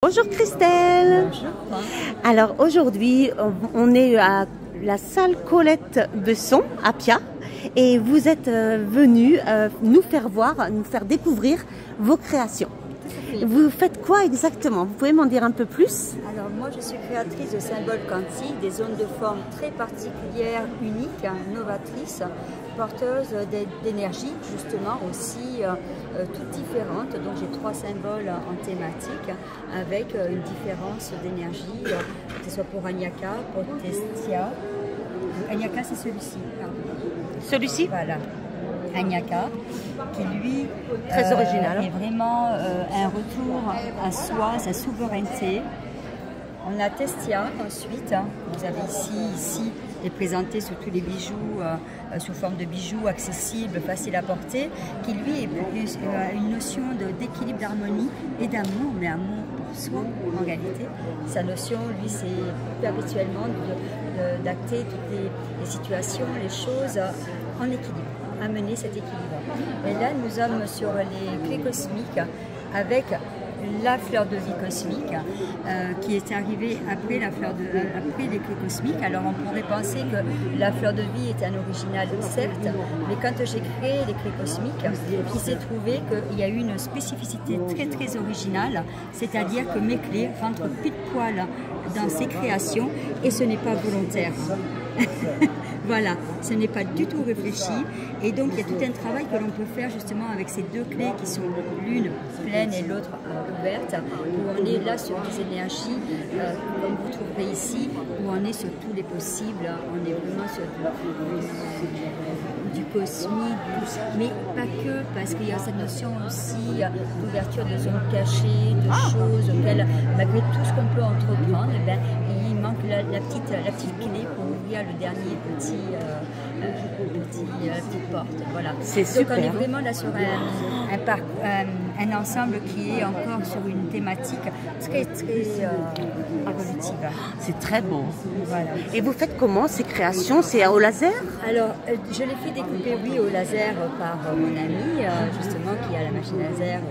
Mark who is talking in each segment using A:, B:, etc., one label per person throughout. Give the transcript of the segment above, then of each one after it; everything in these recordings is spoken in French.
A: Bonjour Christelle.
B: Bonjour.
A: Alors aujourd'hui, on est à la salle Colette Besson à Pia et vous êtes venus nous faire voir, nous faire découvrir vos créations. Vous faites quoi exactement? Vous pouvez m'en dire un peu plus?
B: Alors moi je suis créatrice de symboles quantiques, des zones de forme très particulières, uniques, novatrices, porteuses d'énergie justement aussi toutes différentes. Donc j'ai 3 symboles en thématique avec une différence d'énergie, que ce soit pour Anyaka, pour Testia. Anyaka c'est celui-ci.
A: Celui-ci?
B: Voilà. Anyaka, qui lui
A: très original,
B: est vraiment un retour à soi, à sa souveraineté. On a Testia ensuite, vous avez ici est présenté sous tous les bijoux, sous forme de bijoux accessibles, faciles à porter, qui lui est plus une notion d'équilibre, d'harmonie et d'amour, mais amour pour soi en réalité. Sa notion, lui, c'est perpétuellement d'acter toutes les situations, les choses en équilibre. Amener cet équilibre. Et là, nous sommes sur les clés cosmiques avec la fleur de vie cosmique qui est arrivée après après les clés cosmiques. Alors on pourrait penser que la fleur de vie est un original, certes, mais quand j'ai créé les clés cosmiques, il s'est trouvé qu'il y a eu une spécificité très très originale, c'est-à-dire que mes clés rentrent pile poil dans ces créations et ce n'est pas volontaire. Voilà, ce n'est pas du tout réfléchi et donc il y a tout un travail que l'on peut faire justement avec ces 2 clés qui sont l'une pleine et l'autre ouverte, où on est là sur des énergies comme vous trouverez ici, où on est sur tous les possibles, on est vraiment sur du cosmique, mais pas que, parce qu'il y a cette notion aussi d'ouverture de zones cachées, de choses auxquelles, malgré tout ce qu'on peut entreprendre, eh bien, il manque la petite clé pour ouvrir le dernier petite porte. Voilà.
A: C'est super.
B: Donc on est vraiment là sur un ensemble qui est encore sur une thématique très évolutive.
A: C'est très beau.
B: Voilà.
A: Et vous faites comment ces créations? C'est au laser?
B: Alors, je l'ai fait découper, oui, au laser par mon ami, justement, qui a la machine laser,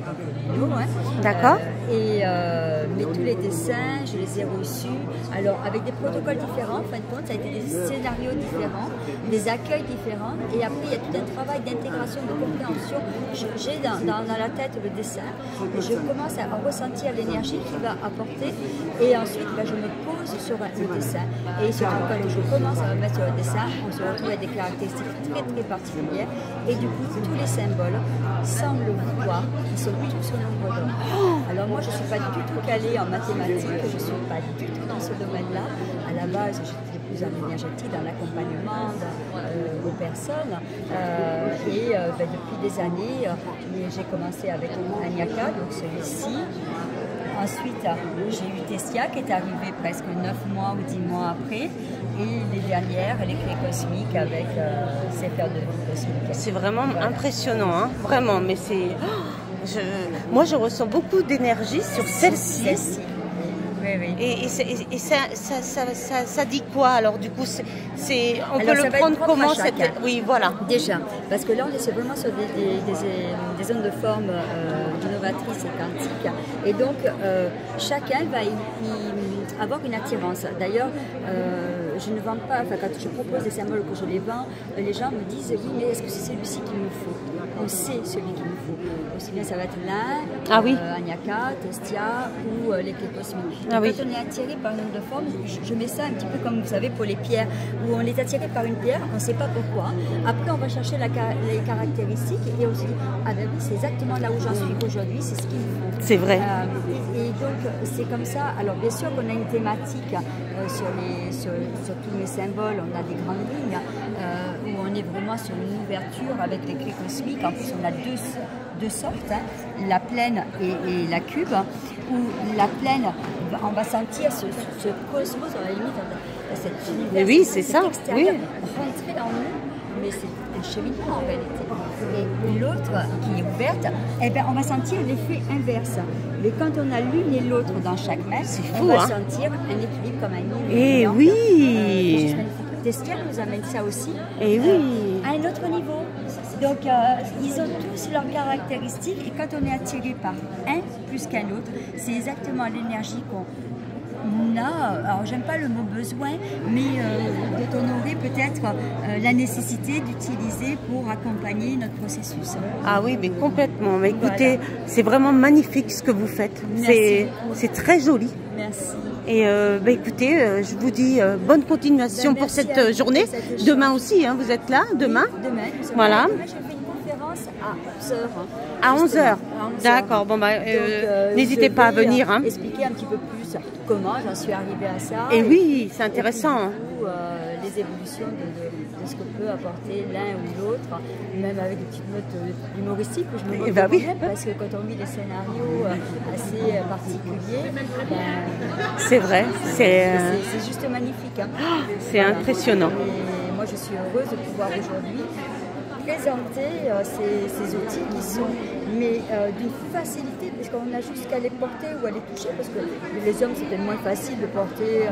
A: D'accord.
B: Mais tous les dessins, je les ai reçus, alors avec des protocoles différents, en fin de compte, ça a été des scénarios différents, des accueils différents, et après, il y a tout un travail d'intégration, de compréhension. J'ai dans la tête le dessin, et je commence à ressentir l'énergie qu'il va apporter, et ensuite, je me pose sur le dessin, et surtout quand je commence à me mettre sur le dessin, on se retrouve avec des caractéristiques très très particulières, et du coup, tous les symboles, sans le vouloir, ils sont tous sur l'ombre d'or. Alors moi, je ne suis pas du tout calée en mathématiques, je ne suis pas du tout dans ce domaine-là. À la base, j'étais plus en énergétique, dans l'accompagnement aux personnes. Depuis des années, j'ai commencé avec Anyaka, donc celui-ci. Ensuite, j'ai eu Testia qui est arrivée presque 9 mois ou 10 mois après. Et les dernières, les clés cosmiques avec ces fleurs de vie cosmiques.
A: C'est vraiment impressionnant, hein, vraiment, mais c'est... Moi, je ressens beaucoup d'énergie sur celle-ci.
B: Oui.
A: Et ça dit quoi alors du coup on peut le prendre comment cette... Oui, voilà.
B: Déjà, parce que là on est vraiment sur des zones de forme innovatrices et quantiques, et donc chacun va avoir une attirance. D'ailleurs, je ne vends pas, enfin quand je propose des symboles que je les vends, les gens me disent oui, mais est-ce que c'est celui-ci qu'il me faut? On sait celui qu'il me faut. Aussi bien ça va être l'un, Anyaka, Testia ou les clés cosmiques. Quand on est attiré par une onde de forme, je mets ça un petit peu comme vous savez pour les pierres, où on est attiré par une pierre, on ne sait pas pourquoi. Après on va chercher les caractéristiques et on se dit ah ben oui, c'est exactement là où j'en suis aujourd'hui, c'est ce qu'il me faut.
A: C'est vrai.
B: Et donc c'est comme ça. Alors bien sûr qu'on a une thématique sur tous mes symboles, on a des grandes lignes où on est vraiment sur une ouverture avec les clés cosmiques. En plus on a deux sortes, la pleine et la cube, où la pleine, on va sentir ce cosmos, à la limite, cette univers,
A: oui, c'est ça,
B: rentrer en nous, mais c'est un cheminement en réalité. Et l'autre qui est ouverte, eh ben, on va sentir l'effet inverse. Mais quand on a l'une et l'autre dans chaque main, on va sentir un équilibre comme un yin.
A: Et oui
B: Testia nous amène ça aussi
A: et oui
B: à un autre niveau. Donc, ils ont tous leurs caractéristiques et quand on est attiré par un plus qu'un autre, c'est exactement l'énergie qu'on a, alors j'aime pas le mot besoin, mais dont on aurait peut-être la nécessité d'utiliser pour accompagner notre processus.
A: Ah oui, mais complètement. Mais écoutez, voilà. C'est vraiment magnifique ce que vous faites. C'est très joli.
B: Merci.
A: Et écoutez, je vous dis bonne continuation pour cette journée. Demain aussi, hein, vous êtes là, demain.
B: Oui, demain.
A: Voilà.
B: Demain, je fais une conférence à 11h.
A: À 11h. D'accord. Bon, n'hésitez pas à venir. Hein.
B: Expliquer un petit peu plus comment j'en suis arrivée à ça.
A: Et oui, c'est intéressant.
B: Et puis, du coup, les évolutions de ce que peut apporter l'un ou l'autre, même avec des petites notes humoristiques où je me retrouve
A: oui.
B: Parce que quand on lit des scénarios assez particuliers,
A: c'est vrai, c'est
B: juste magnifique. Hein.
A: C'est impressionnant.
B: Et moi, je suis heureuse de pouvoir aujourd'hui présenter ces outils qui sont d'une facilité, parce qu'on a juste qu'à les porter ou à les toucher, parce que les hommes, c'est peut-être moins facile de porter.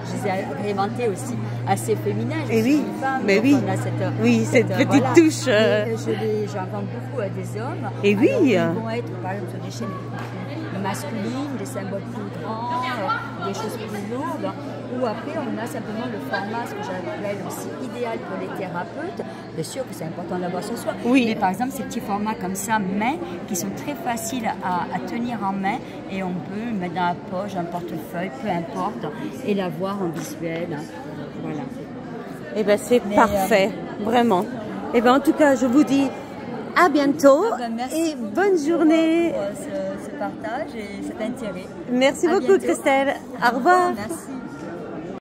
B: Je les ai agrémentés aussi assez féminins.
A: Et oui,
B: femme,
A: mais oui, cette petite
B: voilà.
A: touche.
B: J'en vends beaucoup à des hommes.
A: Et oui.
B: Ils vont être, par exemple, sur des chaînes masculines, des symboles plus grands, des choses plus lourdes. Ou après, on a simplement le format, ce que j'appelle aussi idéal pour les thérapeutes. Bien sûr que c'est important d'avoir sur soi.
A: Oui.
B: Mais par exemple, ces petits formats comme ça, main, qui sont très faciles à tenir en main, et on peut le mettre dans la poche, dans le portefeuille, peu importe, et l'avoir en visuel. Voilà.
A: Eh bien, c'est parfait, vraiment. Eh bien, en tout cas, je vous dis à bientôt et bonne journée.
B: Pour ce partage et cet intérêt.
A: Merci beaucoup, Christelle. Au revoir.
B: Merci.